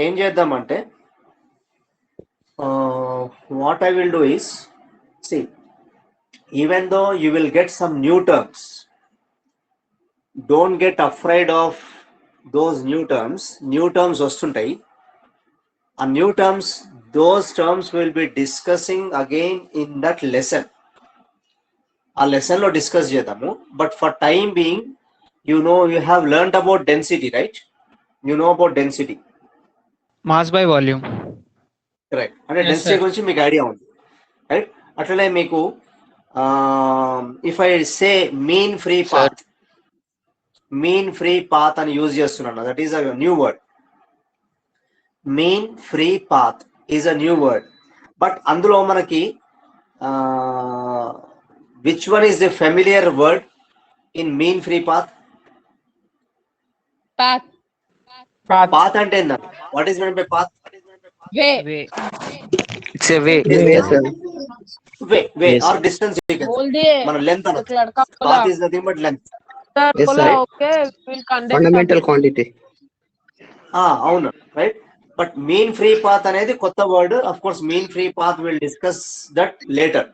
ఏం చేద్దామంటే what I will do is, see, even though you will get some new terms, don't get afraid of those new terms. New terms వస్తుంటాయి. A new terms, those terms will be discussing again in that lesson. A lesson lo discuss చేద్దాము. But for time being, you know, you have learned about density, right? You know about density. Mass by volume. Correct. అంటే Yes, density sir. గురించి మీకు idea ఉంది, right? అట్లనే మీకు if I say mean free path, mean free path అని use చేస్తున్నాను. That is a new word. Mean free path is a new word. But అందులో మనకి which one is the familiar word in mean free path? Path. Path అంటే ఏంటంటే, what is mean by path? Way. It's a way. Way Yes. Or distance. बोल दिए మన length అనొచ్చు. एक लड़का बोला path is nothing but length. Sir Yes, बोला sir. Okay will conduct Fundamental quantity. అవును, right. But mean free path అనేది కొత్త word. Of course mean free path will discuss that later.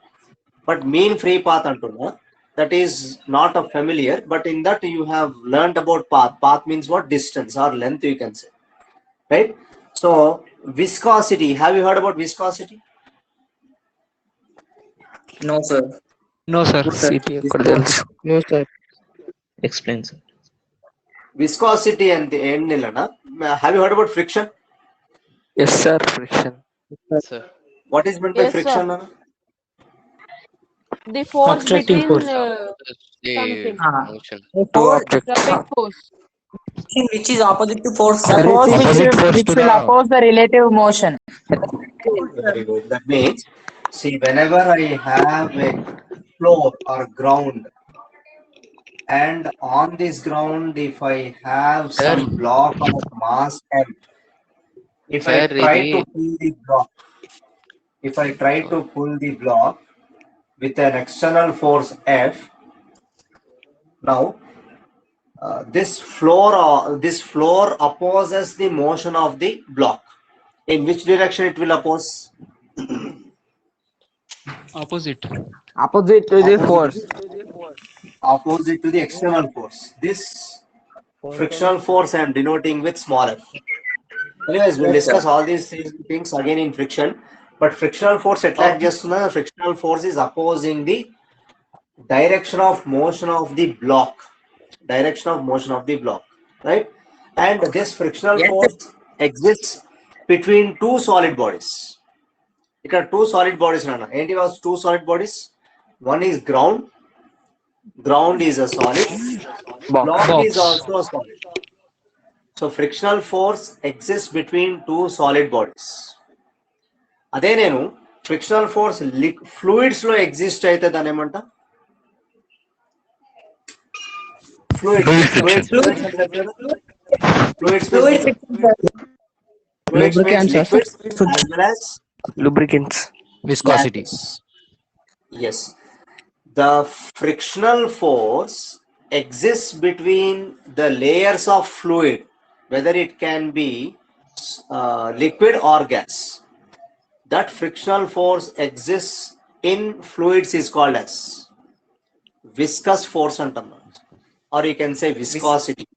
But mean free path అంటున్నా, that is not a familiar, but in that you have learned about path. Path means what? Distance or length, you can say, right? So viscosity, have you heard about viscosity? No, sir. No, sir. No, sir. Explain, sir. Viscosity and ఏం నిలనా? Have you heard about friction? Yes, sir. Friction. Yes, sir. What is meant by Yes, sir. friction, Nana? the force Attracting between The something. motion. Two objects. Attracting force. Which is opposite to force. The force which will oppose the relative motion. Very good. That means, see, whenever I have a floor or ground, and on this ground, if I have some block of mass M, if I Sir, try ఇది- to pull the block, if I try to pull the block with an external force F, now this floor opposes the motion of the block. In which direction it will oppose? Opposite. Opposite to the force. Opposite to the external force. This frictional force I am denoting with small f. Anyways, we'll discuss all these things again in friction. But frictional force attack just frictional force is opposing the direction of motion of the block. Direction of motion of the block, right? And this frictional force exists between two solid bodies. Here two solid bodies nana. Enti was two solid bodies. One is ground. Ground is a solid. Block is also a solid. So frictional force exists between two solid bodies. అదే నేను frictional force fluids లో exist అయితే దాని ఏమంట? Lubricants. Viscosity. Yes. The frictional force exists between the layers of fluid, whether it can be liquid or gas. That frictional force exists in fluids is called as viscous force antam, or you can say viscosity,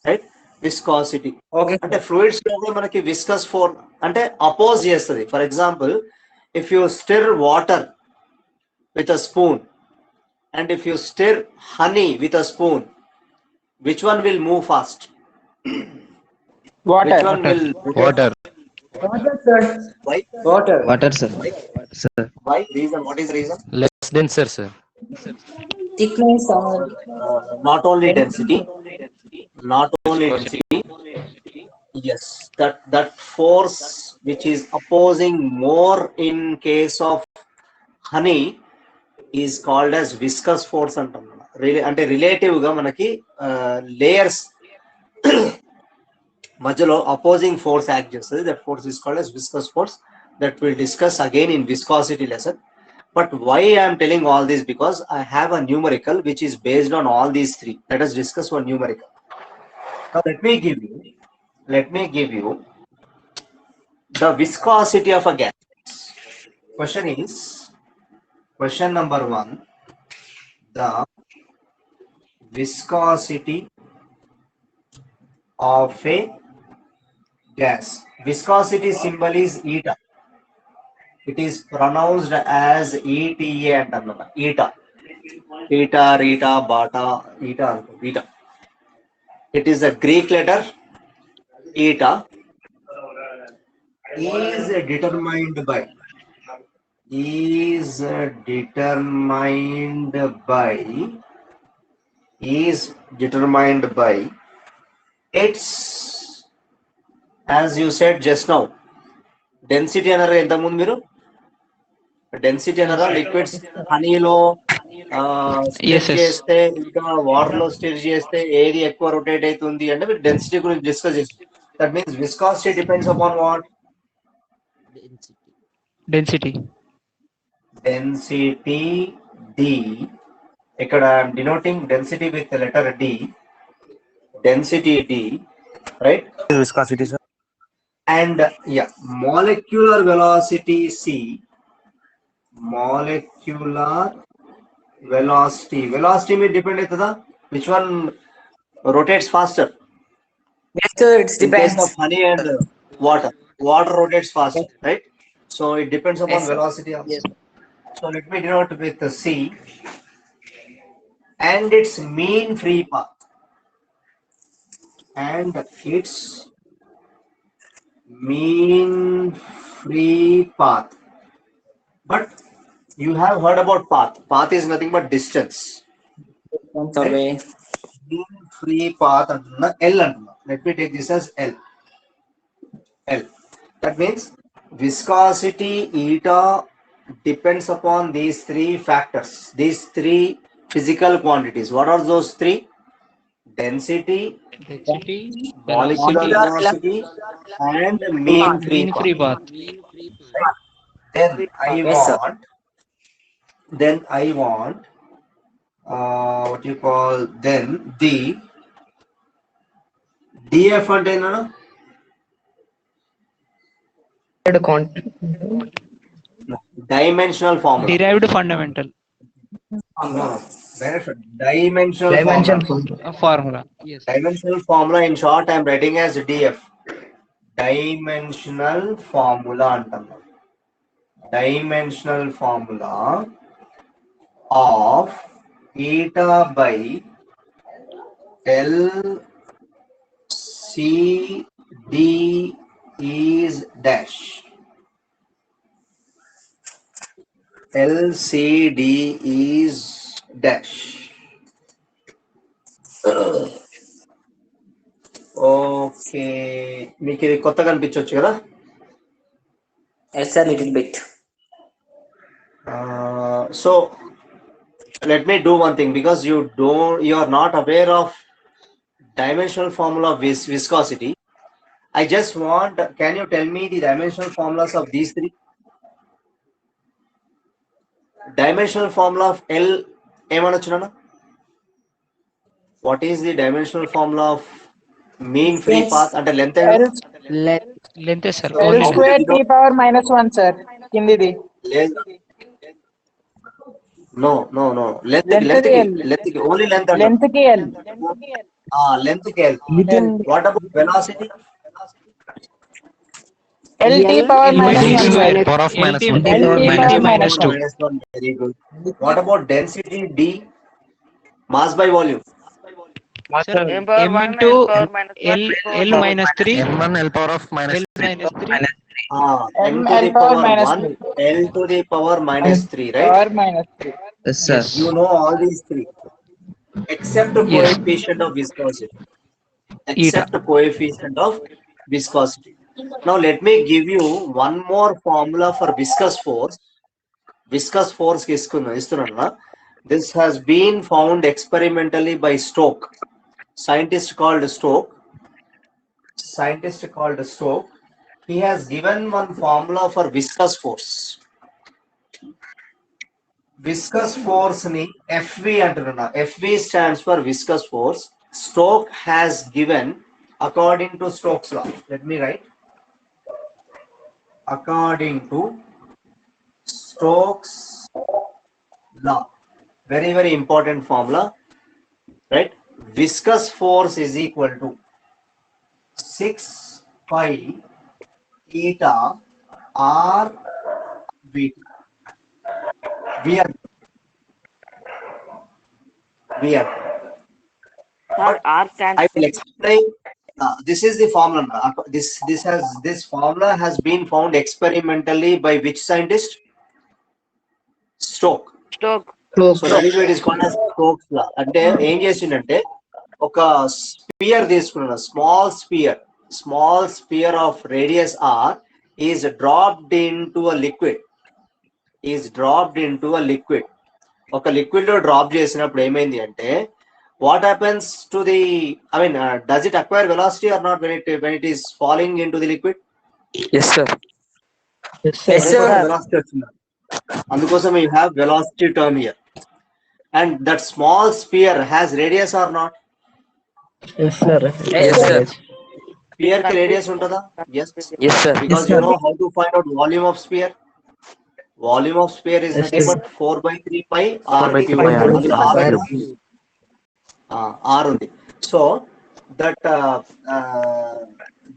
right? Viscosity. Okay. అంటే fluids లో కూడా మనకి viscous force అంటే oppose చేస్తుంది. For example, if you stir water with a spoon and if you stir honey with a spoon, which one will move fast? Water. Which one will Water. Water, sir. why? Water. Water, sir. Why? Reason? What is the reason? Less denser, sir. Thickness. Not only density, not only density. Yes, that force which is opposing more in case of honey is called as viscous force అంటాం. అంటే relative గా మనకి layers మధ్యలో opposing force act చేస్తుంది. That force is called as viscous force. That we'll discuss again in viscosity lesson. But why I am telling all this? Because I have a numerical which is based on all these three. Let us discuss one numerical. Now let me give you let me give you the viscosity of a gas. Question number 1, the viscosity of a gas. Viscosity symbol is eta. It is pronounced as ETA antamma. Eta, reta, bata, eta. It is a Greek letter. Eta is determined by its, as you said just now, density అనరా ఇంతకుముందు మీరు density అనరా liquids హనీలో Yes, yes. చేస్తే ఇంకా water లో stir చేస్తే ఏది ఎక్కువ రొటేట్ అవుతుంది అంటే మీరు డెన్సిటీ గురించి డిస్కస్ చేస్తారు. That means viscosity depends upon what? Density. Density D. ఇక్కడ denoting density with the letter D. Density D, right? Viscosity, sir. And yeah, molecular velocity C. Molecular velocity may depend అవుతుందా? Which one rotates faster? Yes, sir. It In case depends. of honey and water rotates faster, right? So it depends upon Yes, sir. velocity also. So let me denote with the C and its mean free path. But you have heard about path. Path is nothing but distance. Away. Mean free path antunna L antunna. Let me take this as L. That means viscosity eta depends upon these three factors, these three physical quantities. What are those three? Density, molecular velocity, and mean free path. Then I want what you call then the df అంటే ఏంటన్నా? Dimensional formula. Derived fundamental No. Dimensional formula. Yes. Dimensional formula, in short, I am writing as DF. Dimensional formula antamma. Dimensional formula of eta by LCD is dash. LCD is dash. Okay, మీకు ఇది కొత్తగా అనిపించవచ్చు కదా? Yes, sir. Little bit. So let me do one thing, because you are not aware of dimensional formula of viscosity. I just want, can you tell me the dimensional formulas of these three? Dimensional formula of L ఏమనొచ్చు నాన్న? What is the dimensional formula of mean free path? అంటే length Length, sir. L square T power minus 1, sir. కిందిది. No. Length కి only length అంటారు. Length కి L. Length కి L. What about velocity? LT power minus 1, sir. Power of minus 1. LT minus 2. Very good. What about density D? Mass by volume. Sir, M into L minus 3. M1 L power of minus L 3. minus 3. M to the power 1, L to the power minus 3, right? Power minus 3. Yes, sir. You know all these three, except the Yes. coefficient of viscosity. Except the coefficient of viscosity. Now let me give you one more formula for viscous force. Viscous force istunna. This has been found experimentally by Stokes. Scientist called Stokes. He has given one formula for viscous force. Viscous force ni FV antunna. FV stands for viscous force. Stokes has given according to Stokes law. Let me write. According to Stokes law. Very, very important formula. Right? Viscous force is equal to 6 pi eta r beta. We are Sir, R stands I will explain. This is the formula. This formula has been found experimentally by which scientist? Stoke. Stoke. So that is why it is called as Stokes law. అంటే ఏం చేసిండంటే ఒక sphere తీసుకున్నాడు, small sphere of radius R is dropped into a liquid. ఒక liquid లో drop చేసినప్పుడు ఏమైంది అంటే, what happens to the, does it acquire velocity or not when it is falling into the liquid? Yes, sir. Velocity వచ్చింది. అందుకోసం you have velocity term here. And that small sphere has radius or not? Yes, sir. Sphere ki radius ఉంటుందా? Yes. Yes, sir. Because you know how to find out volume of sphere. Volume of sphere is nothing but 4/3 pi r. R ఉంది. So that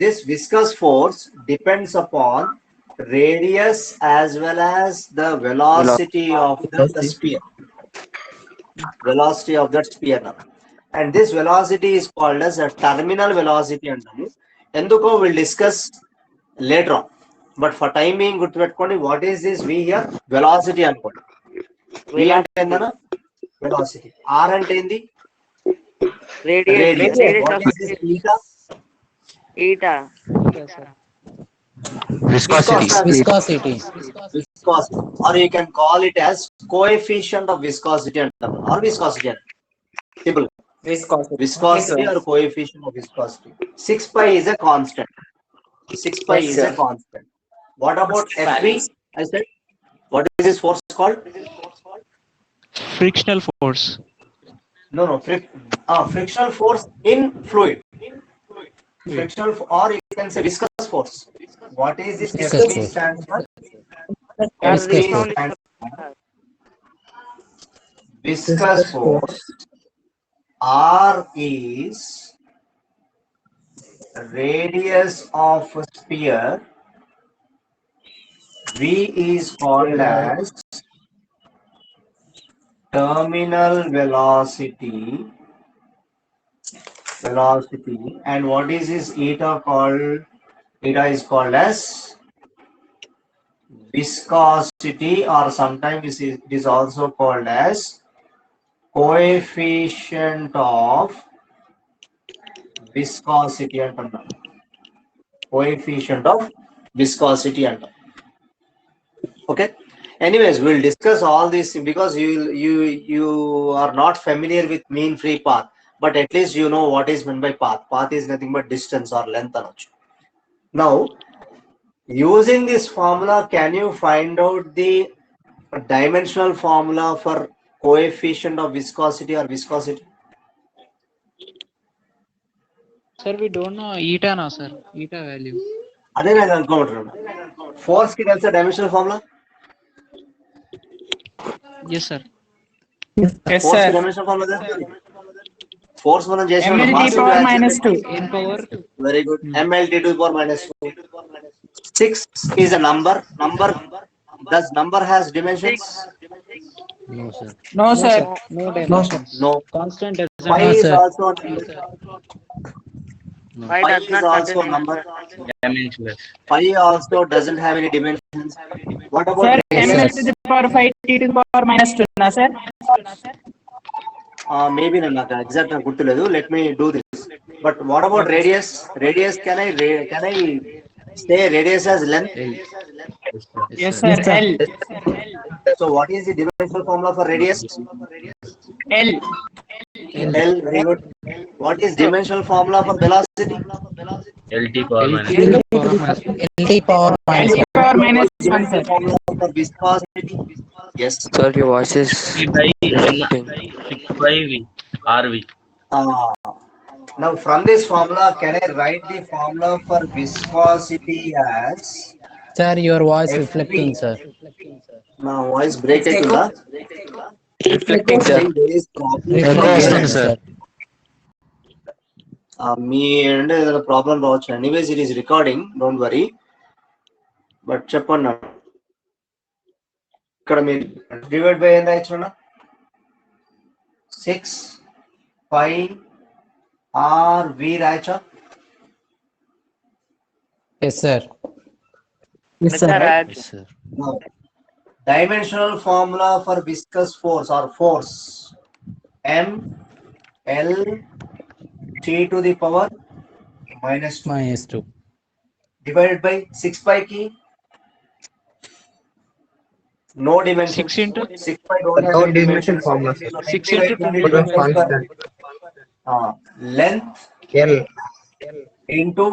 this viscous force depends upon radius as well as the velocity of the sphere. Velocity of that sphere now. And this velocity is called as a terminal velocity antamu. Enduko we'll discuss later on. But for time being, గుర్తుపెట్టుకోండి, what is this V here? Velocity అనుకోండి. V అంటే ఏందన్నా? Velocity. R అంటే ఏంది? Radius. What is this eta? Eta. Viscosity. Or you can call it as coefficient of viscosity అంటారు. Or viscosity అంటారు. Simple. Viscosity or coefficient of viscosity. 6 pi is a constant. 6 pi is a constant. What about Fv? I said, what is this force called? Frictional force. No. Frictional force in fluid. Frictional, or you can say viscous force. What is this? Viscous stands for? Viscous force. R is radius of a sphere. V is called as terminal velocity, and what is this eta called? Eta is called as viscosity, or sometimes it is also called as coefficient of viscosity అంటాం. Coefficient of viscosity అంటాం. Okay. Anyways, we'll discuss all this because you are not familiar with mean free path, but at least you know what is meant by path. Path is nothing but distance or length anochu. Now, using this formula, can you find out the dimensional formula for coefficient of viscosity or viscosity? Sir, we don't know eta now, sir. Eta value. అదే నేను అనుకుంటున్నాను. Force కి తెలుసా dimensional formula? Yes, sir. Force కి dimensional formula తెలుసా? Force మనం చేసాం. -2. N power. Very good. mLT2⁻². 6 is a number. Does number has dimensions? No, sir. No dimensions. No. Constant doesn't Pi have, is sir. also a number. Pi Pi does is not also a contain number. Pi also doesn't have any dimensions. What about Sir, radius? mL⁵ T⁻², na sir? Maybe నాకు exact గా గుర్తులేదు. Let me do this. But what about radius? Can I say radius as length? Yes, sir. L. So what is the dimensional formula for radius? L. L. Very good. What is dimensional formula for velocity? LT power minus. L⁻⁻1, sir. Formula for viscosity? Yes. Sir, your voice is repeating. 6 by V. RV. Now from this formula, can I write the formula for viscosity as Sir, your voice FV? reflecting, sir. Now voice break అయితుందా? Reflecting, sir. Saying there is problem from Echo your వస్తుంది, end. sir. మీ end ఏదైనా problem రావచ్చు. Anyways it is recording, don't worry. But చెప్పండి, ఇక్కడ మీరు divide by ఎంత రాయొచ్చున్నా? 6 5 R V రాయొచ్చా? Yes, sir. Yes, sir. Yes, sir. Now, dimensional formula for viscous force or force M L T to the power -2 -2. divided by 6 pi key. No dimension. 6 into 6 pi don't have any dimension formula. 6 into 2 length L into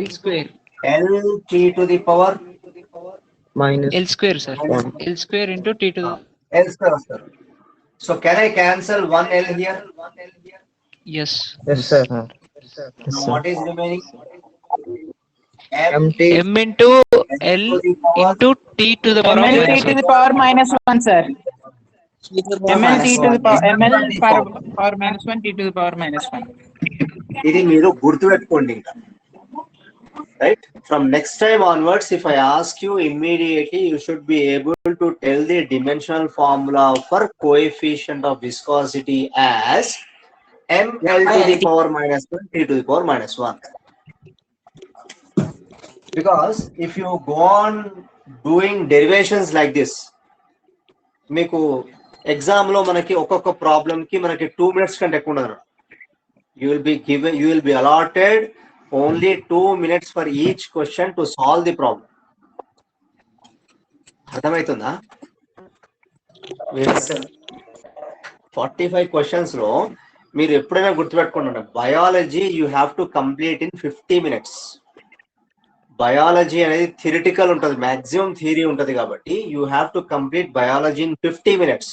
L square. L T to the power minus L square, sir. L square into T to the L square. Sir. So can I cancel one L here? yes. yes sir. Now what is remaining? MT M into L into T to the power of ML T to the power -1, sir. ML T to the power ML power -1 T to the power -1. ఇది మీరు గుర్తుపెట్టుకోండి ఇంకా. Right? From next time onwards, if I ask you immediately, you should be able to tell the dimensional formula for coefficient of viscosity as ml to the power -1 t to the power -1. Because if you go on doing derivations like this, మీకు exam లో మనకి ఒక్కొక్క problem కి మనకి 2 minutes కంటే ఎక్కువ ఉండదు. You will be allotted only 2 minutes for each question to solve the problem. అర్థమవుతుందా? 45 questions లో మీరు ఎప్పుడైనా గుర్తుపెట్టుకోండి, biology you have to complete in 50 minutes. Biology అనేది థియరిటికల్ ఉంటుంది, మాక్సిమం థియరీ ఉంటుంది కాబట్టి you have to complete biology in 50 minutes.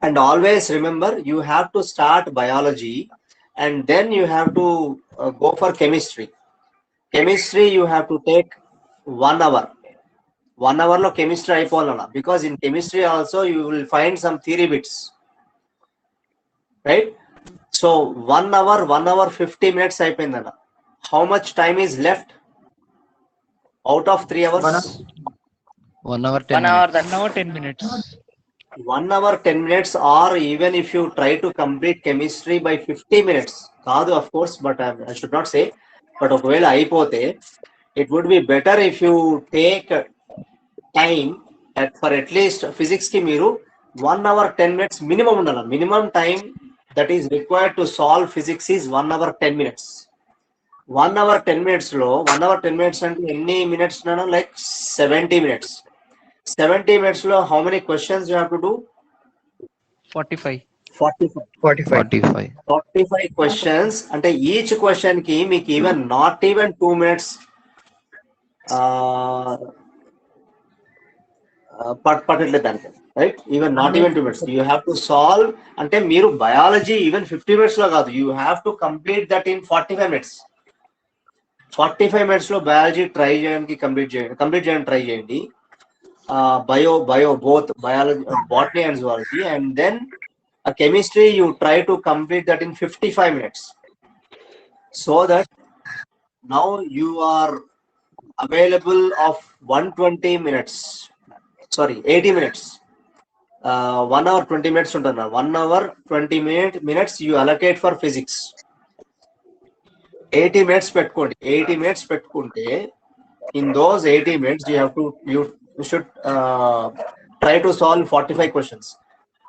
And always remember, you have to start biology and then you have to go for chemistry. Chemistry you have to take 1 hour. 1 hour lo chemistry అయిపోవాలన్నా, because in chemistry also you will find some theory bits, right? So 1 hour 50 minutes అయిపోయిందన్న. How much time is left out of 3 hours? 1 hour 10 1 hour. 1 hour 10 minutes. 1 hour 10 minutes, or even if you try to complete chemistry by 50 minutes, kaadu of course, but I should not say, but okavela ayipote, it would be better if you take time for at least physics ki meeru 1 hour 10 minutes minimum undala. Minimum time that is required to solve physics is 1 hour 10 minutes. 1 hour 10 minutes lo 1 hour 10 minutes ante any minutes nana, like 70 minutes. 70 minutes lo how many questions you have to do? 45. 45 questions. Ante each question ki meeku even not even 2 minutes పట్టట్లేదు దానికి, right? Even not even 2 minutes you have to solve. Ante మీరు biology even 50 minutes లో కాదు, you have to complete that in 45 minutes. 45 minutes లో biology try చేయడానికి complete చేయడానికి try చేయండి. Bio both biology, botany and zoology, and then a chemistry you try to complete that in 55 minutes, so that now you are available of 120 minutes, sorry 80 minutes. 1 hour 20 minutes untunna, 1 hour 20 minutes you allocate for physics. 80 minutes pettukondi. 80 minutes pettukunte, in those 80 minutes you should try to solve 45 questions.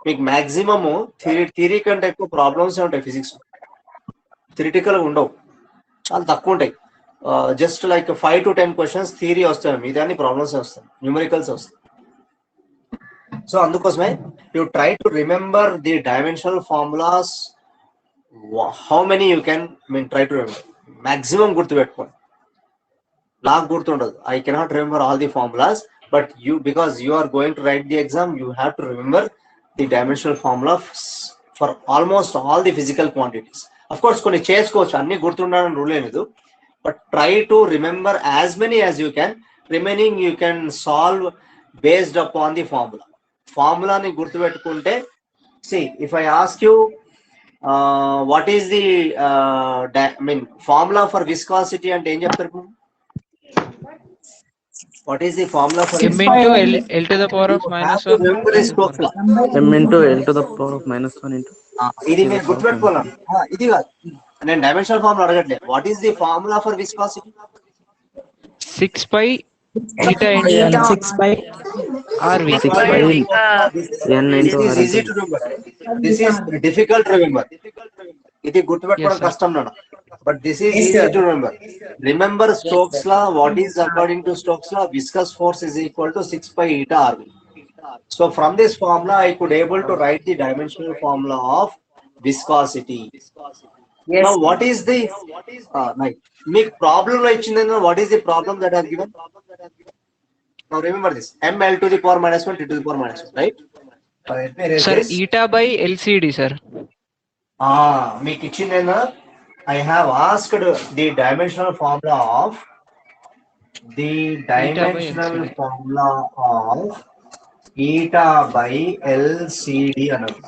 మీకు maximum theory కంటే ఎక్కువ problems ఉంటాయి physics, theoretical ఉండవు, చాలా తక్కువ ఉంటాయి. Just like 5 to 10 questions theory వస్తాయి, మిగతా అన్ని ప్రాబ్లమ్స్ వస్తాయి, న్యూమరికల్స్ వస్తాయి. సో అందుకోసమే you try to remember the dimensional formulas. How many you can try to remember, maximum గుర్తుపెట్టుకోండి. నాకు గుర్తుండదు, I cannot remember all the formulas, but because you are going to write the exam, you have to remember the dimensional formula for almost all the physical quantities. Of course కొన్ని చేసుకోవచ్చు, అన్ని గుర్తుండాలని rule ఏం లేదు, but try to remember as many as you can. Remaining you can solve based upon the formula. ఫార్ములాని గుర్తుపెట్టుకుంటే, see if I ask you what is the formula for viscosity అంటే ఏం చెప్తారు ఇప్పుడు? What is the formula for M into L to the power of minus 1. Remember this Stokes law. M into L to the power of minus 1 into. ఇది మీరు గుర్తుపెట్టుకోవాలి. ఇది కాదు, నేను డైమెన్షనల్ ఫార్ములా అడగట్లేదు. What is the formula for viscosity? 6 pi eta into 6 by RV. 6 by N This into is R. easy to remember. This is difficult to remember. ఇది గుర్తుపెట్టుకోవడం కష్టం నాన్న, but this is easy to remember. Remember Stokes law. What is according to Stokes law? Viscous force is equal to 6 pi eta RV. So from this formula I could able to write the dimensional formula of viscosity. Now what is the make problem lo ichindena? What is the problem that I have given? Now remember this, ml to the power minus 1 t to the power minus 1, right? Let me erase Sir, this. eta by LCD, sir. మీకు ఇచ్చిందేనా? I have asked the dimensional formula of eta by LCD another.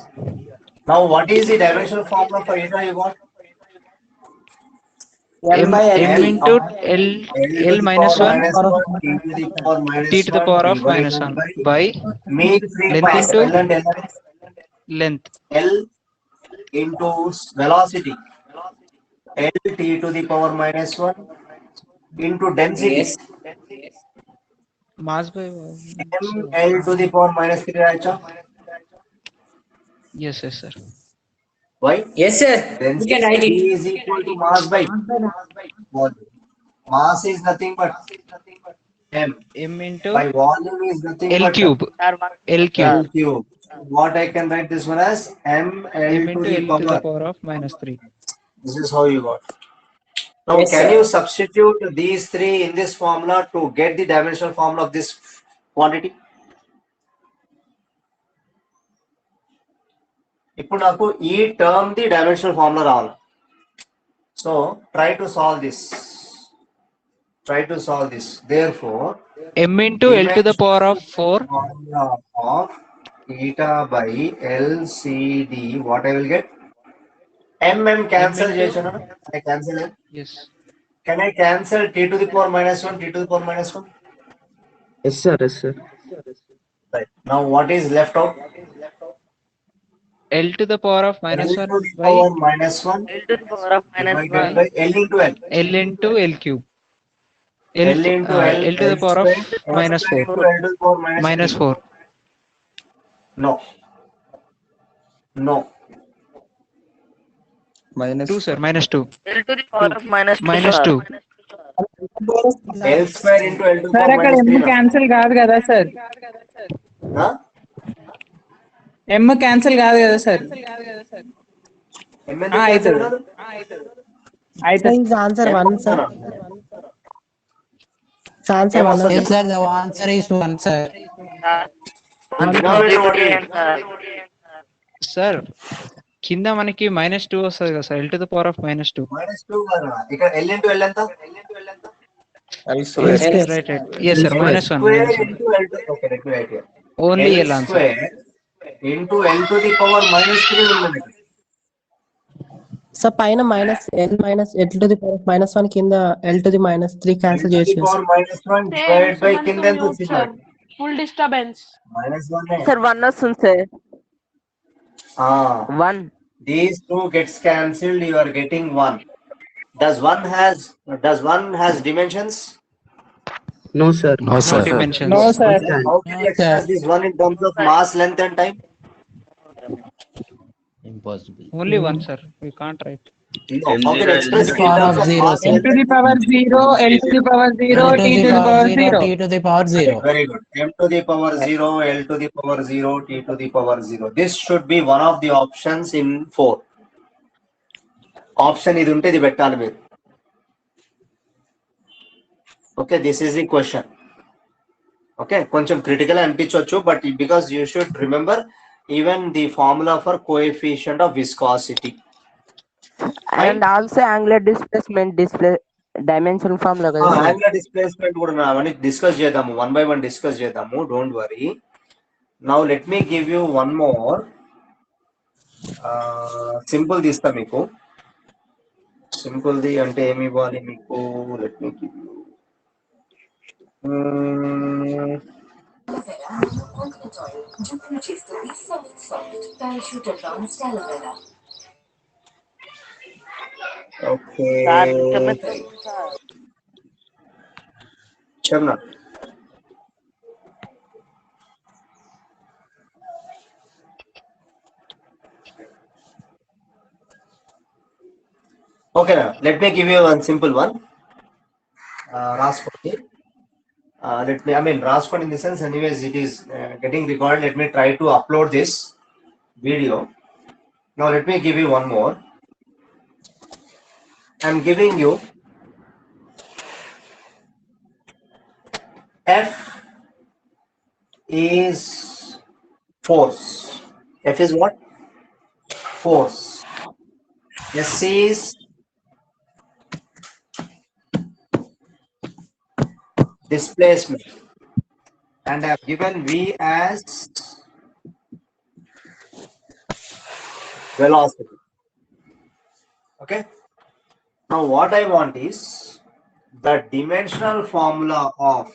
Now what is the dimensional formula for eta you got? M into L minus 1 t to the power of minus 1 by Make free length pass into L and L. length. L into velocity, L t to the power minus 1 into density, Mass by M L to the power minus 3 racha. yes, sir. Why? Yes, sir. Density You can write it. is equal to mass by volume. Mass is nothing but M. M into By volume is nothing L but cube. L L cube. cube. What I can write this one as M L M to into the L to the power. power of minus 3. This is how you got. Now, Yes, can sir. you substitute these three in this formula to get the dimensional formula of this quantity? ఇప్పుడు నాకు ఈ term the dimensional formula రావాలి. So try to solve this. Therefore, M into L to the power of 4. formula of eta by LCD, what I will get? M cancel చేశాను. I cancel it. Yes. Can I cancel t to the power minus 1, t to the power minus 1? Yes, sir. Yes, sir. Right. Now what is left out? L to the power of minus L 1 to the by power minus 1 L to the power of minus divided 1. by L into L. L into L cube. L into L. L to the power of square, minus square 4. into L to the power Minus 3. 4. No. Minus 2, sir. Minus 2. L to the power of minus 2. Minus sir. 2. L square into L to the sir power అక్కడ minus ఎమ్ 3. Cancel కాదు కదా sir? Huh? ఎమ్ cancel కాదు కదా sir? M ఎందుకు cancel అవుతుంది. కాదు? అయితే answer M one, sir. Answer one. Yes, sir. The answer is 1, sir. Denominator what is it? Sir, కింద మనకి minus 2 వస్తుంది కదా sir. L to the power of minus 2. Minus 2 కాదు. ఇక్కడ L into L ఎంత? L Yes, square. right. Yes, sir. Minus 1. Square Minus 1. into L to, okay, let me write here. Only L L answer. square into L to the power minus 3 ఉంది. So పైన minus L minus L to the power minus 1 కింద L to the minus 3 cancel చేసి power minus 1 divided by కింద ఎంత వచ్చింది? Full disturbance. Minus 1. Sir, 1 వస్తుంది sir. Ah, 1. these two gets cancelled. You are getting 1. Does one has dimensions? No, sir. No, sir. Dimensions. No sir. How can you express this one in terms of mass, length, and time? Impossible. Only 1, sir. We can't write. No. How can you express it in Power terms of of 0, mass? sir. M to the power 0, L to the power 0, M T to the power 0. T to the power 0. Very good. M to the power 0, L to the power 0, T to the power 0. This should be one of the options in 4. Option ఇది ఉంటే ఇది పెట్టాలి మీరు. Okay, this is the question. Okay, కొంచెం critical అనిపించవచ్చు, but because you should remember even the formula for coefficient of viscosity. And also angular displacement display dimension formula కదా sir. Angular displacement కూడా అవన్నీ డిస్కస్ చేద్దాము, వన్ బై వన్ డిస్కస్ చేద్దాము, don't worry. Now let me give you one more simple తీస్తా మీకు. సింపుల్ది అంటే ఏమి ఇవ్వాలి మీకు? Let me give you okay sir disturbance వస్తుంది సార్. చెప్పనా? Okay, now let me give you one simple one. Raskoni. Raskoni in the sense, anyways, it is getting recorded. Let me try to upload this video. Now, let me give you one more. I'm giving you F is force. F is what? Force. S is displacement, and I have given V as velocity. Okay. Now what I want is the dimensional formula of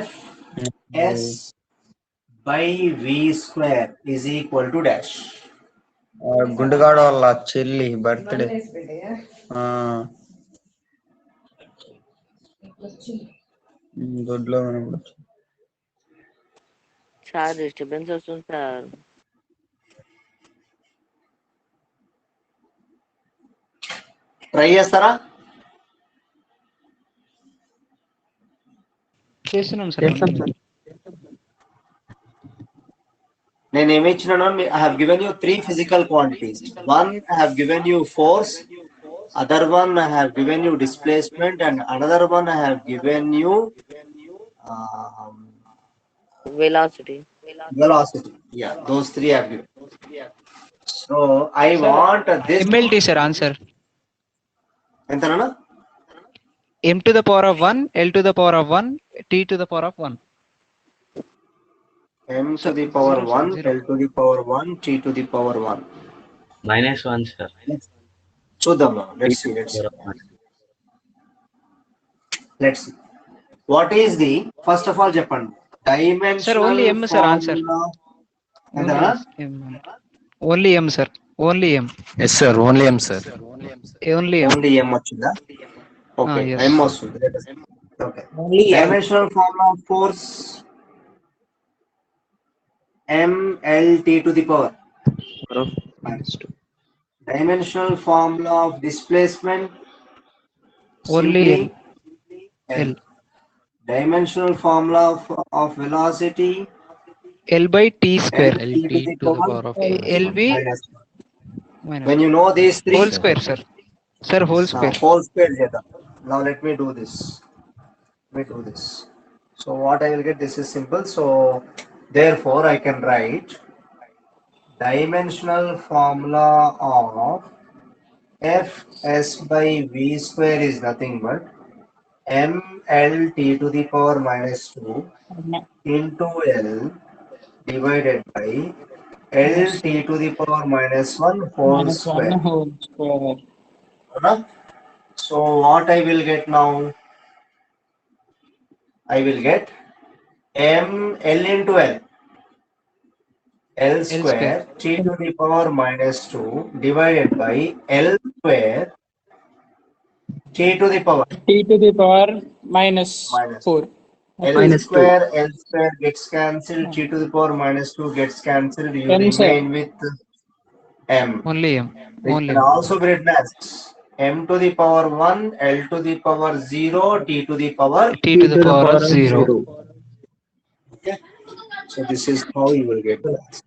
F S by V square is equal to dash. గుండుగాడు వాళ్ళ చెల్లి birthday దొడ్లో కనపడచ్చు. Sir disturbance వస్తుంది sir. Try చేస్తారా? చేస్తున్నాం sir. నేను ఏమి ఇచ్చినాను? I have given you 3 physical quantities. One, I have given you force. Other one, I have given you displacement, and another one, I have given you velocity. Yeah, those 3 I have given. So I want this MLT sir, answer. ఎంతనా? M to the power of 1, L to the power of 1, T to the power of 1. M to the power 1, L to the power 1, T to the power 1. -1 sir. చూద్దాం. Let's see. What is the, first of all చెప్పండి, dimensional Sir, only M sir, answer. ఎంతనా? Only M sir. Only M. Yes sir, only M sir. Only M. Only M వచ్చిందా? Okay, yes. M వస్తుంది. Okay. Dimensional formula of force M L T to the power. Dimensional formula of displacement Only simply L. Dimensional formula of velocity L by T square. L T to the power of LV minus. When you know these 3, Whole square sir. Sir, whole square. Whole square చేద్దాం. Now let me do this. So what I will get, this is simple. So therefore I can write dimensional formula of F S by V square is nothing but M L T to the power -2 into L divided by L T to the power -1 whole square. So what I will get now? I will get M L into L. L square T to the power -2 divided by L square T to the power -4. L square gets cancelled, T to the power -2 gets cancelled, you remain with M. Only M. It Only can M. also be written as M to the power 1, L to the power 0, T to the power T to the power of 0. Okay. So this is how you will get the answer.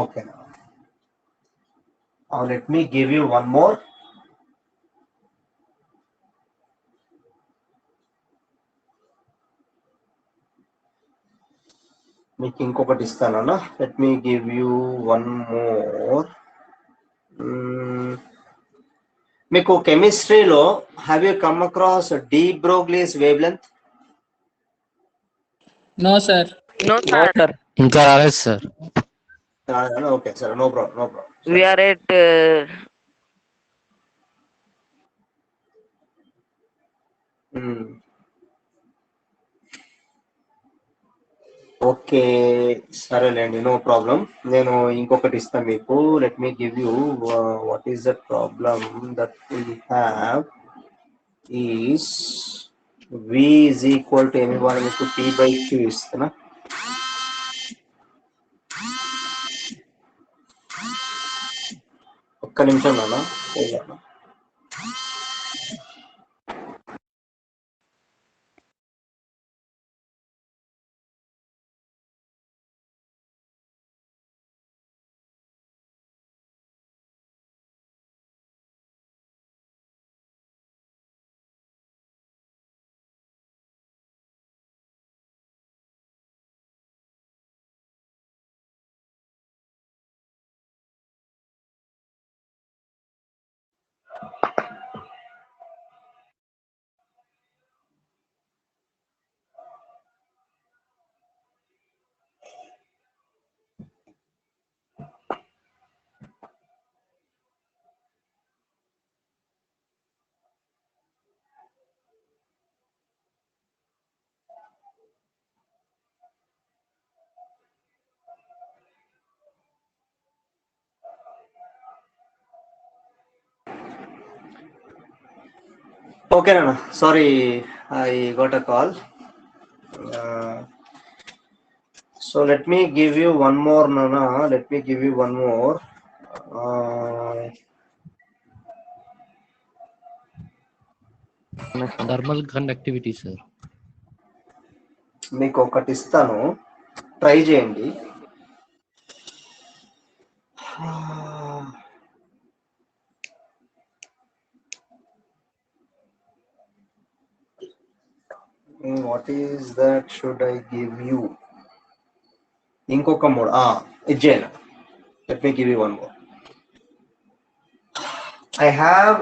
Okay. Now let me give you one more. మీకు ఇంకొకటి ఇస్తానన్నా. Let me give you one more. మీకు కెమిస్ట్రీలో have you come across de Broglie's wavelength? No, sir. No, sir. ఇంకా రాలేదు sir. Okay, sir. No problem. No problem. We are at okay సరేలేండి, no problem. నేను ఇంకొకటి ఇస్తాను మీకు. Let me give you what is the problem that we have is v is equal to m1 మీకు p/q ఇస్తున్నా. ఒక్క నిమిషం నాన్న. Okay, Nana. Sorry, I got a call. So let me give you one more, Nana. Let me give you one more. Thermal conductivity sir. మీకు ఒకటి ఇస్తాను, try చేయండి. What is that should I give you? ఇంకొక మూడు ఇచ్చేయను. Let me give you one more. I have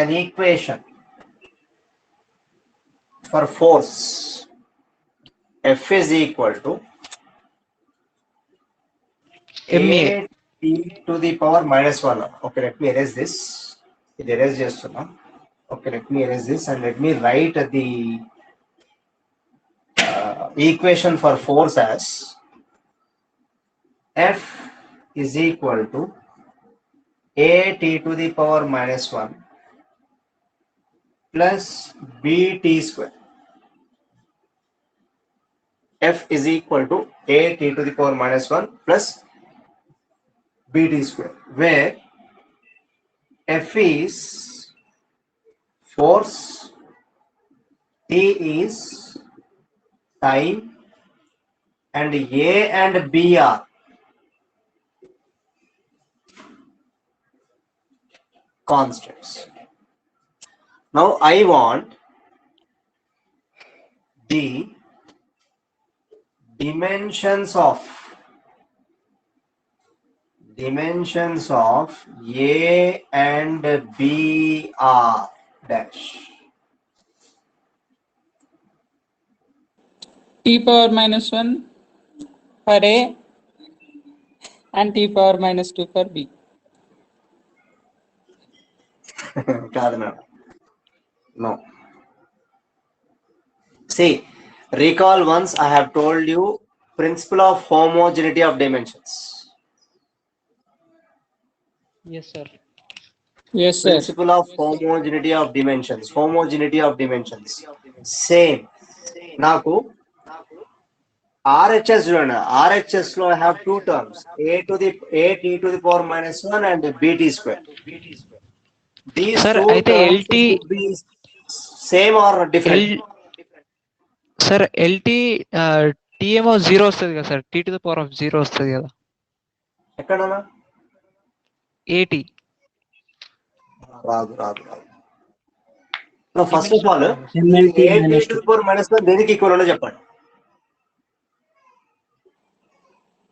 an equation for force. F is equal to MA. T to the power -1. Okay, let me erase this. It erase chestuna. Okay, let me erase this and let me write the equation for force as F is equal to AT to the power -1 plus BT square. F is equal to AT to the power -1 plus BT square, where F is force, T is time, and A and B are constants. Now I want the dimensions of A and B are dash. T power -1 for A and T power -2 for B. No. See, recall once I have told you principle of homogeneity of dimensions. Yes, sir. Yes, sir. Principle of homogeneity of dimensions. Homogeneity of dimensions. Same. Naku RHS చూడండి. RHS లో I have two terms, AT to the power -1 and BT square. These Sir, two అయితే terms LT should be same or different. Sir LT T ఏమో 0 వస్తుంది కదా sir, T to the power of 0 వస్తుంది కదా ఎక్కడన్నా AT. రాదు. No, first of all, MLT a t minus to 2. the power minus 1 దేనికి equal ఉందో చెప్పండి.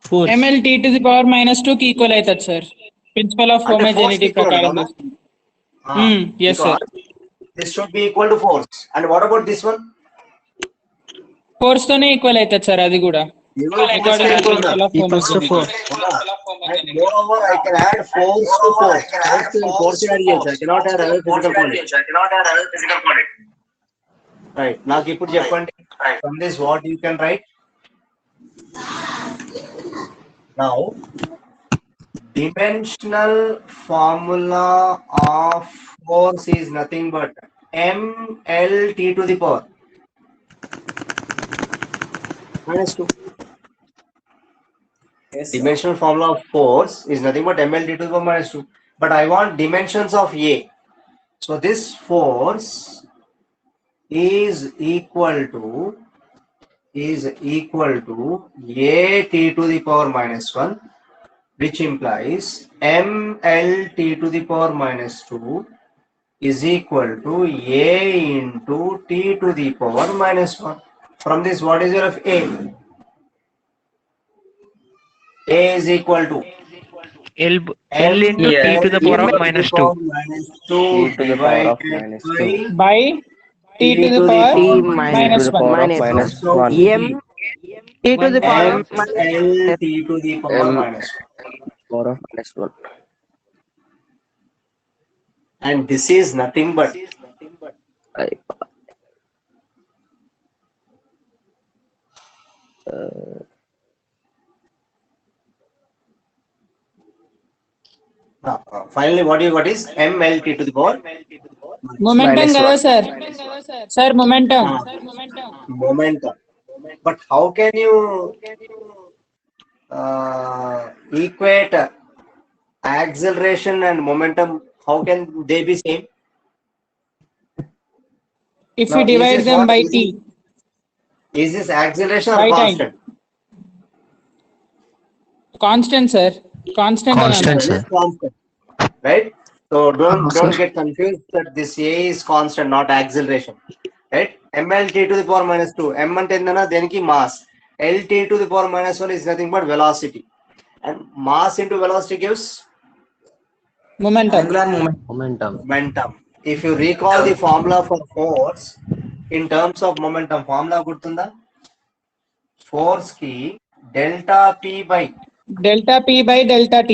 Force. ML T to the power minus 2 కి ఈక్వల్ అవుతుంది సార్. ప్రిన్సిపల్ ఆఫ్ అంటే force హోమోజెనిటీ equal ప్రకారం ఉందా? తీసుకుంటే. Yes, sir. This should be equal to force. And what about this one? Force తోనే ఈక్వల్ అవుతుంది సార్ అది కూడా. According to principle of Equals to homogeneity. 4. And moreover, I can add force to force. Force add చేయొచ్చు. I cannot add other physical quantity. Right. నాకు ఇప్పుడు చెప్పండి. From this, what you can write? Now, dimensional formula of force is nothing but mLt to the power minus 2. Dimensional formula of force is nothing but mLt to the power minus 2. But I want dimensions of A. So this force is equal to at to the power minus 1, which implies mLt to the power minus 2 is equal to a into t to the power minus 1. From this, what is your of a? A is equal to L into t to the power of minus 2. minus 2 T to the power of divided minus by 2. By T to the power T minus To the 1. power of minus So, 1. M T to the power of mLt to the power M. minus 1. Power of minus 1. And this is nothing but I- finally what you got is mLt to the power momentum minus కదా 1. Sir. Sir momentum. Momentum. But how can you equate acceleration and momentum? How can they be same? If Now, we is divide this them what by is T. Is this acceleration or By time. constant? Constant, sir. Constant. Constant, It sir. is constant, right? So don't get confused that this a is constant, not acceleration, right? mLt to the power minus 2. M అంటే ఏందన్నా దేనికి mass. Lt to the power minus 1 is nothing but velocity, and mass into velocity gives Momentum. Angular moment. momentum. If you recall the formula for force in terms of momentum, formula గుర్తుందా? Force ki delta p by Delta P by delta T.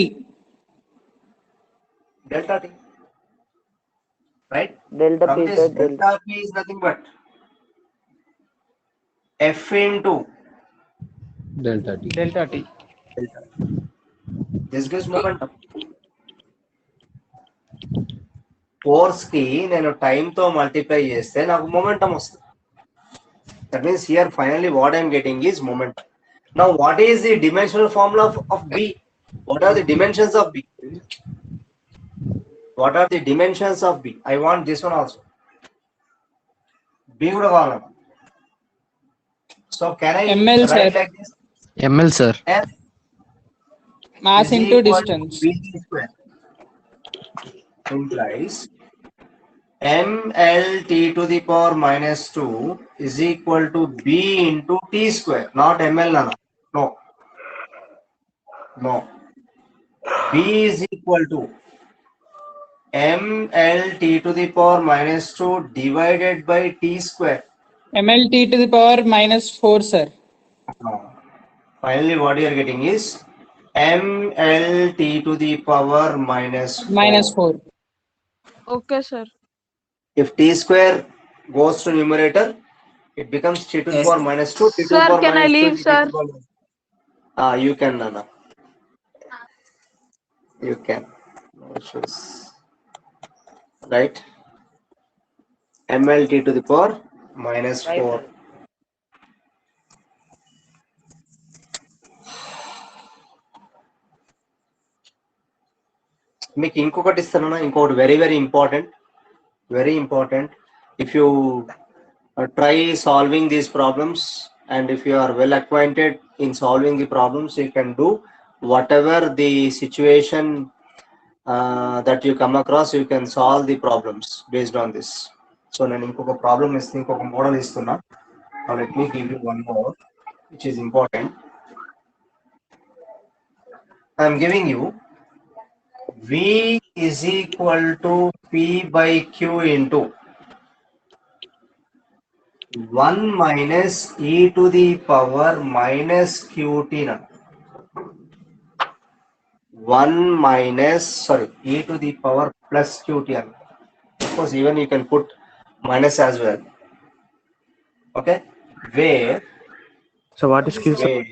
delta t, right? delta From P this, by delta p is nothing but f into Delta T. Delta T. delta. This gives momentum. Force ki నేను time తో multiply చేస్తే నాకు momentum వస్తుంది. That means here finally what I am getting is momentum. Now what is the dimensional formula of B? What are the dimensions of B? What are the dimensions of B? I want this one also. B కూడా కావాలి. So can I ML, write sir. like this? ML, sir. F Mass is into equal to distance. B square implies mLt to the power minus 2 is equal to B into T square, not ml nana. No. B is equal to mLt to the power minus 2 divided by T square. MLT to the power minus 4, sir. Finally, what you are getting is mLt to the power minus 4. Minus 4. Okay, sir. If T square goes to numerator, it becomes T to the power minus 2. T to the Sir, power can I minus 2 leave, is T to the sir? power minus- you can, Nana. You can. No issues. Right? mLt to the power minus 4. మీకు ఇంకొకటి ఇస్తానన్నా, ఇంకొకటి very important. If you try solving these problems, and if you are well acquainted in solving the problems, you can do whatever the situation that you come across, you can solve the problems based on this. So నేను ఇంకొక problem ఇస్తే ఇంకొక model ఇస్తున్నా. Now let me give you one more which is important. I am giving you V is equal to P by Q into 1 minus e to the power minus qt. 1 minus, sorry, e to the power plus qt. Of course, even you can put minus as well. Okay, where So what is Q, sir? where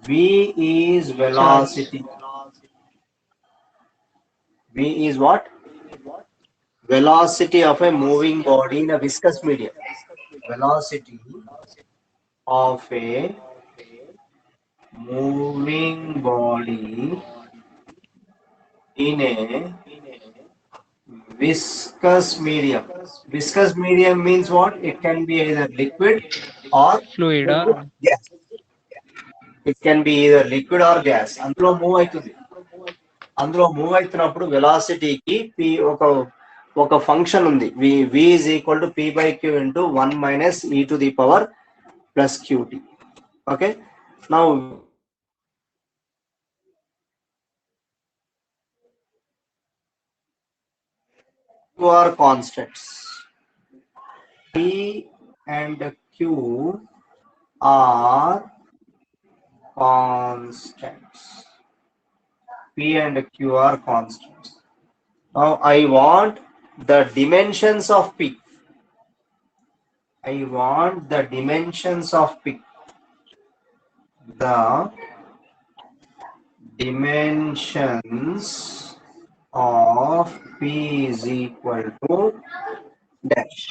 v is velocity. V is what? Velocity of a moving body in a viscous medium. Velocity of a moving body in a viscous medium. Viscous medium means what? It can be either liquid or Fluid or gas. It can be either liquid or gas. అందులో move అవుతుంది. అందులో move అవుతున్నప్పుడు వెలాసిటీకి p ఒక function ఉంది. v is equal to p by q into 1 minus e to the power plus qt. Okay, now q are constants. P and q are constants. P and q are constants. Now I want the dimensions of p. I want the dimensions of p. The dimensions of p is equal to dash.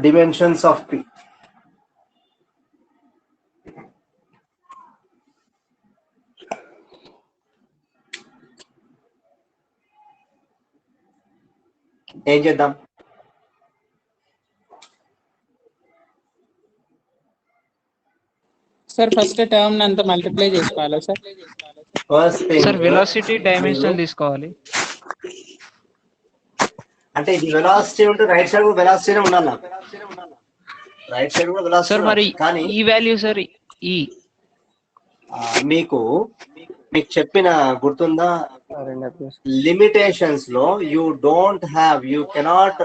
Dimensions of p. ఏం చేద్దాం? Sir first term అంతా multiply చేసుకోవాలా sir? First sir velocity dimension తీసుకోవాలి. అంటే ఇది velocity ఉంటే right side కూడా వెలాసిటీనే ఉండాలి. రైట్ సైడ్ కూడా వెలాసిటీ సార్ మరి కానీ ఈ వాల్యూ సార్ ఈ మీకు చెప్పిన గుర్తుందా? లిమిటేషన్స్ లో you don't have, you cannot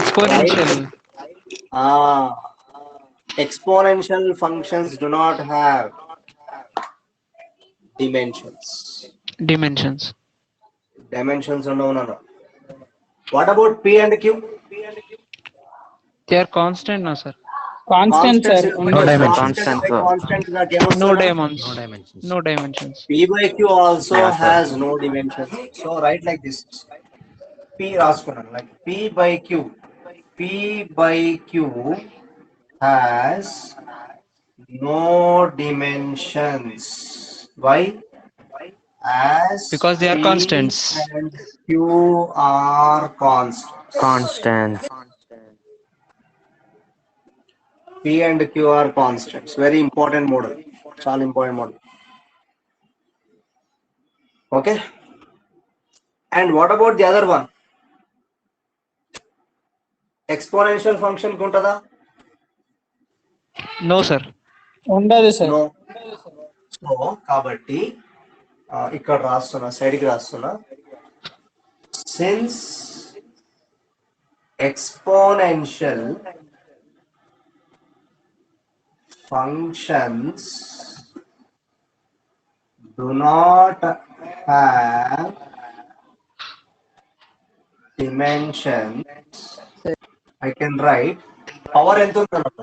exponential exponential functions do not have dimensions. Dimensions no. What about p and q? They are constant now, sir. Constant sir. No dimensions. Constant No dimensions. p by q also has no dimensions. So write like this. P raskunnanu like p by q. P by q has no dimensions. Why? As Because they are P constants. and q are Constant. P and q are constants. Very important model. చాలా important model. Okay. And what about the other one? Exponential function kuntada? No, sir. ఉండదు sir. No. So కాబట్టి ఇక్కడ రాస్తున్నా, side కి రాస్తున్నా. Since exponential functions do not have dimensions, I can write power ఎంత ఉందన్నమాట.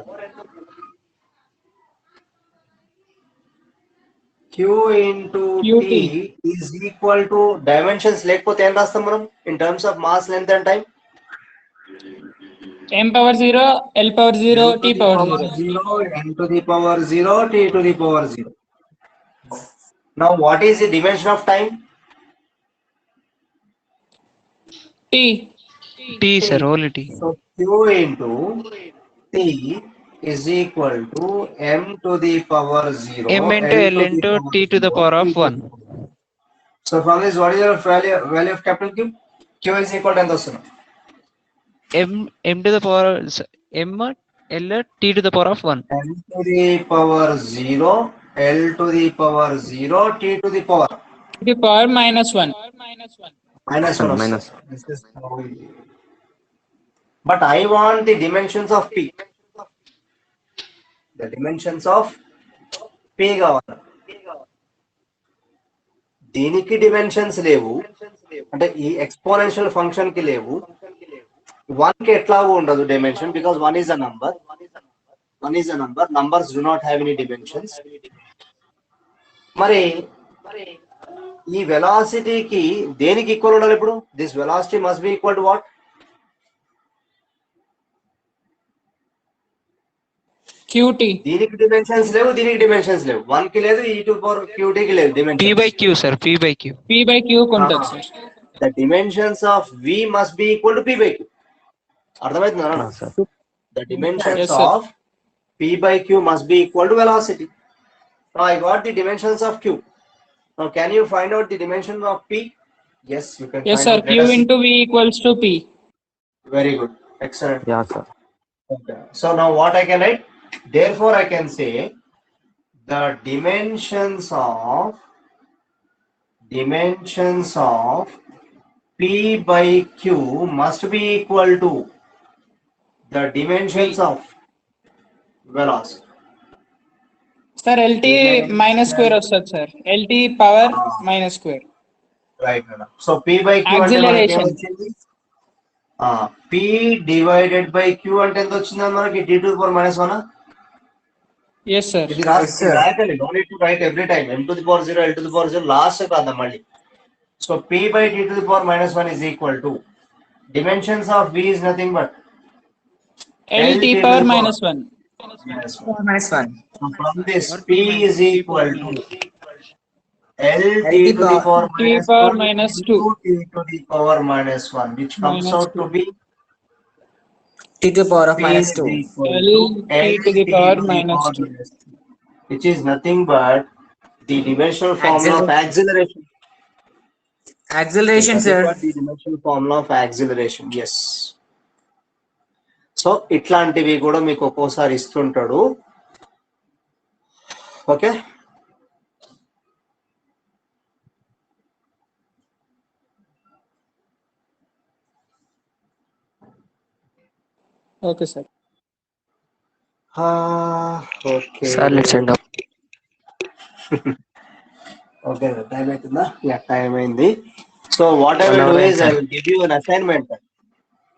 Q into QT T is equal to dimensions లేకపోతే ఏం రాస్తాం మనం in terms of mass, length and time? m power 0 l power 0 t power 0. n to the power 0 t to the power 0. Now what is the dimension of time? t. Sir, only T. So Q into T is equal to m to the power 0 M into L into T to the power of 1. So from this, what is your value of capital Q? Q is equal to ఎంత వస్తుంది? m to the power m l t to the power of 1. M to the power 0, L to the power 0, T to the power To the power minus 1. minus 1. Minus. This is how we- But I want the dimensions of P. The dimensions of P కావాలి. దీనికి dimensions లేవు, అంటే ఈ exponential function కి లేవు. 1 కి ఎట్లాగో ఉండదు dimension because 1 is a number. 1 is a number. Numbers do not have any dimensions. మరి ఈ వెలాసిటీకి దేనికి ఈక్వల్ ఉండాలి ఇప్పుడు? This velocity must be equal to what? QT. దీనికి డిమెన్షన్స్ లేవు, దీనికి డిమెన్షన్స్ లేవు. 1 కి లేదు, e to power qt కి లేదు p dimension. by q sir, p by q. P by Q ఉంటుంది sir. The dimensions of v must be equal to p by q. అర్థమవుతుందా? The dimensions Yes, sir. of p by q must be equal to velocity. Now I got the dimensions of q. Now can you find out the dimension of p? Yes, you can. Yes find sir, out. Let Q us see. into V equals to P. Very good. Excellent. Yeah, sir. Okay. So now what I can write? Therefore I can say the dimensions of p by q must be equal to the dimensions of velocity. Sir, LT minus square వస్తుంది sir. LT power minus square. Right. Nana. So p by q అంటే మనకి Acceleration. ఏమొచ్చింది? p divided by q అంటే ఎంత వచ్చింది మనకి? d to the power minus 1. Yes sir. ఇది రాయకండి. No need to write every time. m to the power 0, L to the power 0 last కాదు మళ్ళీ. So p by d to the power minus 1 is equal to dimensions of v is nothing but LT power minus 1. Minus 1. So from this p is equal to L t to the power T minus power 2 minus into 2. t to the power minus 1, which comes Minus out to be T to the power of p minus is 2. equal L to t to the power minus 2. which is nothing but the dimensional formula of acceleration. Acceleration, That is sir. what the dimensional formula of acceleration. Yes. So ఇట్లాంటివి కూడా మీకు ఒక్కోసారి ఇస్తుంటాడు. Okay, Okay sir. Okay Sir, let's end up. Okay, time అవుతుందా? Yeah, time అయింది. So what I will do is I will give you an assignment.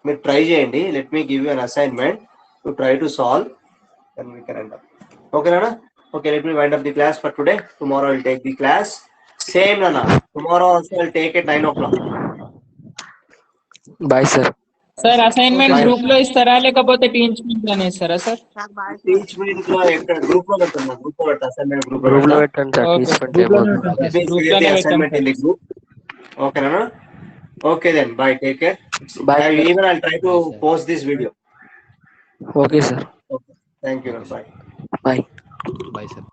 మీరు try చేయండి. Let me give you an assignment to try to solve then we can end up. ఓకేనా? Okay, let me wind up the class for today. Tomorrow I will take the class same నానా. Tomorrow also I will take at 9 o'clock. Bye, sir. Sir assignment group లో ఇస్తారా లేకపోతే teams లోనే ఇస్తారా sir? Teach meet లో ఎక్కడ group లో పెడుతున్నా? గ్రూప్ లో పెట్టా అసైన్మెంట్ గ్రూప్ Group లో lo పెట్టా. పెట్టండి సార్, Okay. తీసుకుంటే Group loనే ఏమవుతుంది? పెట్టండి. Group loనే పెట్టండి అసైన్మెంట్ ఇన్ ది గ్రూప్. ఓకేనా? Okay then, bye, take care. Bye. Even I'll try to post this video. Okay, sir. Okay, thank you, bye. Bye. Bye, sir.